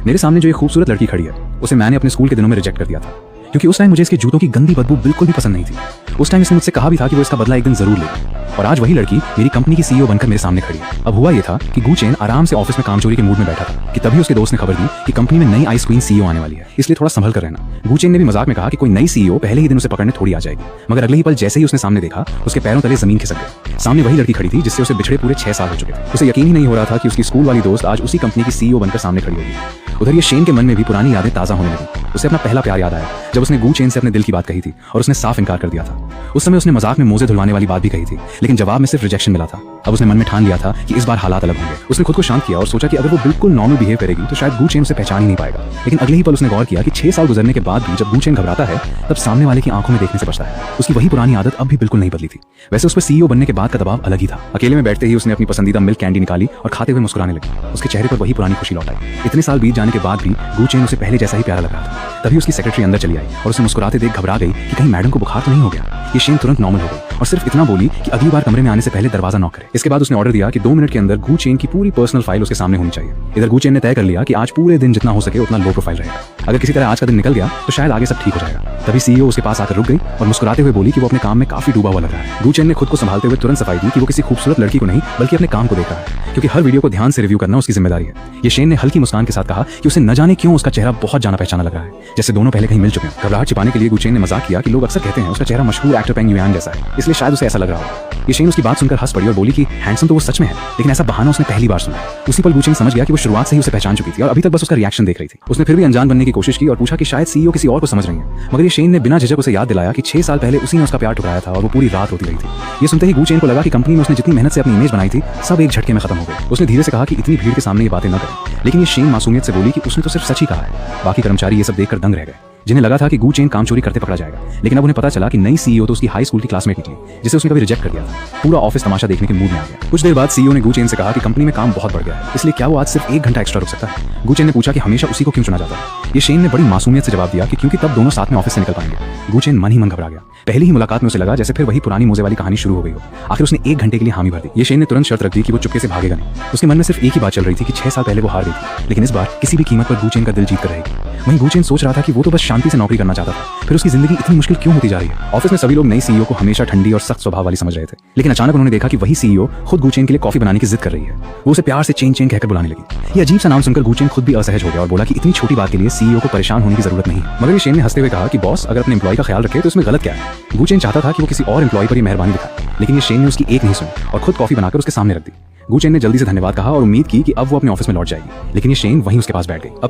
मेरे सामने जो ये खूबसूरत लड़की खड़ी है उसे मैंने अपने स्कूल के दिनों में रिजेक्ट कर दिया था, क्योंकि उस टाइम मुझे इसके जूतों की गंदी बदबू बिल्कुल भी पसंद नहीं थी। उस टाइम इसने मुझसे कहा भी था कि वो इसका बदला एक दिन जरूर लेगी, और आज वही लड़की मेरी कंपनी की सीईओ बनकर मेरे सामने खड़ी है। अब हुआ ये था कि गू चेन आराम से ऑफिस में कामचोरी के मूड में बैठा था कि तभी उसके दोस्त ने खबर दी कि कंपनी में नई आइस क्वीन सीईओ आने वाली है, इसलिए थोड़ा संभल कर रहना। गू चेन ने भी मजाक में कहा कि कोई नई सीईओ पहले ही दिन उसे पकड़ने थोड़ी आ जाएगी, मगर अगले ही पल जैसे ही उसने सामने देखा उसके पैरों तले जमीन खिसक गई। सामने वही लड़की खड़ी थी जिससे उसे बिछड़े पूरे 6 साल हो चुके थे। उसे यकीन ही नहीं हो रहा था कि उसकी स्कूल वाली दोस्त आज उसी कंपनी की सीईओ बनकर सामने खड़ी होगी। उधर ये शेन के मन में भी पुरानी यादें ताजा होने लगी। उसे अपना पहला प्यार याद आया जब उसने गू चेन से अपने दिल की बात कही थी और उसने साफ इनकार कर दिया था। उस समय उसने मजाक में मोजे धुलवाने वाली बात भी कही थी, लेकिन जवाब में सिर्फ रिजेक्शन मिला था। अब उसने मन में ठान लिया था कि इस बार हालात अलग होंगे। उसने खुद को शांत किया और सोचा कि अगर वो बिल्कुल नॉर्मल बिहेव करेगी तो शायद गू चेन उसे पहचान ही नहीं पाएगा। लेकिन अगले ही पल उसने गौर किया कि 6 साल गुजरने के बाद भी जब गू चेन घबराता है तब सामने वाले की आंखों में देखने से बचता है। उसकी वही पुरानी आदत अब भी बिल्कुल नहीं बदली थी। वैसे उस पर सीईओ बनने के बाद का दबाव अलग ही था। अकेले में बैठते ही उसने अपनी पसंदीदा मिल्क कैंडी निकाली और खाते हुए मुस्कुराने लगी। उसके चेहरे पर वही पुरानी खुशी लौट आई। इतने साल बीत जाने के बाद भी गू चेन उसे पहले जैसा ही प्यारा लग रहा था। तभी उसकी सेक्रेटरी अंदर चली आई और उसे मुस्कुराते देख घबरा गई कि कहीं मैडम को बुखार तो नहीं हो गया। ये शेन तुरंत नॉर्मल हो गई और सिर्फ इतना बोली कि अगली बार कमरे में आने से पहले दरवाजा नॉक करे। इसके बाद उसने ऑर्डर दिया कि 2 मिनट के अंदर गू चेन की पूरी पर्सनल फाइल उसके सामने होनी चाहिए। इधर गू चेन ने तय कर लिया कि आज पूरे दिन जितना हो सके उतना लो प्रोफाइल रहेगा। अगर किसी तरह आज का दिन निकल गया तो शायद आगे सब ठीक हो जाएगा। तभी सीईओ उसके पास आकर रुक गई और मुस्कुराते हुए बोली कि वो अपने काम में काफी डूबा हुआ लग रहा है। गू चेन ने खुद को संभालते हुए तुरंत सफाई दी कि वो किसी खूबसूरत लड़की को नहीं बल्कि अपने काम को देख रहा है, क्योंकि हर वीडियो को ध्यान से रिव्यू करना उसकी जिम्मेदारी है। ये शेन ने हल्की मुस्कान के साथ कहा कि उसे न जाने क्यों उसका चेहरा बहुत जाना पहचाना लग रहा है, जैसे दोनों पहले कहीं मिल चुके हैं। घबराहट छिपाने के लिए गू चेन ने मजाक किया कि लोग अक्सर कहते हैं उसका चेहरा मशहूर एक्टर पेंग युआन जैसा है, इसलिए शायद उसे ऐसा लग रहा हो। ये शेन उसकी बात सुनकर हंस पड़ी और बोली कि हैंडसम तो वो सच में है, लेकिन ऐसा बहाना उसने पहली बार सुना। उसी पल गू चेन समझ गया कि वो शुरुआत से ही उसे पहचान चुकी थी और अभी तक बस उसका रिएक्शन देख रही थी। उसने फिर भी अनजान बनने की कोशिश की और पूछा कि शायद सीईओ किसी और को समझ रही है, मगर ये शेन ने बिना झिझक उसे याद दिलाया कि 6 साल पहले उसी ने उसका प्यार ठुकराया था और वो पूरी रात रोती रही थी। ये सुनते ही गू चेन को लगा कि कंपनी में उसने जितनी मेहनत से अपनी इमेज बनाई थी सब एक झटके में खत्म हो गई। उसने धीरे से कहा कि इतनी भीड़ के सामने ये बातें न करें, लेकिन ये शेन मासूमियत से बोली कि उसने तो सिर्फ सच ही कहा है। बाकी कर्मचारी ये सब देखकर दंग रह गए, जिन्हें लगा था कि गू चेन काम चोरी करते पकड़ा जाएगा, लेकिन अब उन्हें पता चला कि नई सीईओ तो उसकी हाई स्कूल की क्लासमेट निकली जिसे उसने कभी रिजेक्ट कर दिया था। पूरा ऑफिस तमाशा देखने के मूड में आ गया। कुछ देर बाद सीईओ ने गू चेन से कहा कि कंपनी में काम बहुत बढ़ गया है, इसलिए क्या वो आज सिर्फ 1 घंटा एक्स्ट्रा रुक सकता है। गू चेन ने पूछा कि हमेशा उसी को क्यों चुना जाता है। ये शेन ने बड़ी मासूमियत से जवाब दिया कि क्योंकि तब दोनों साथ में ऑफिस से निकल पाएंगे। गू चेन मन ही मन घबरा गया। पहली ही मुलाकात में उसे लगा जैसे फिर वही पुरानी मोजे वाली कहानी शुरू हो गई हो। आखिर उसने 1 घंटे के लिए हामी भर दी। ये शेन ने तुरंत शर्त रख दी कि वो चुपके से भागेगा नहीं। उसके मन में सिर्फ एक ही बात चल रही थी कि 6 साल पहले वो हार गई थी, लेकिन इस बार किसी भी कीमत पर गू चेन का दिल जीत कर रहेगी। वहीं गू चेन सोच रहा था कि वो तो बस शांति से नौकरी करना चाहता था, फिर उसकी जिंदगी इतनी मुश्किल क्यों होती जा रही है। ऑफिस में सभी लोग नई सीईओ को हमेशा ठंडी और सख्त स्वभाव वाली समझ रहे थे, लेकिन अचानक उन्होंने देखा कि वही सीईओ खुद गू चेन के लिए कॉफी बनाने की जिद कर रही है। वो उसे प्यार से चेन चेन कहकर बुलाने लगी। ये अजीब सा नाम सुनकर गू चेन खुद भी असहज हो गया और बोला कि इतनी छोटी बात के लिए सीईओ को परेशान होने की जरूरत नहीं। मगर ये शेन ने हंसते हुए कहा कि बॉस अगर अपने एम्प्लॉय का ख्याल रखे तो इसमें गलत क्या है। गू चेन चाहता था कि वो किसी और एम्प्लॉय पर ये मेहरबानी दिखाए, लेकिन ये शेन ने उसकी एक नहीं सुनी और खुद कॉफी बनाकर उसके सामने रख दी। गू चेन ने जल्दी से धन्यवाद कहा और उम्मीद की कि अब वो अपने ऑफिस में लौट जाएगी, लेकिन ये शेन वहीं उसके पास बैठ गई। अब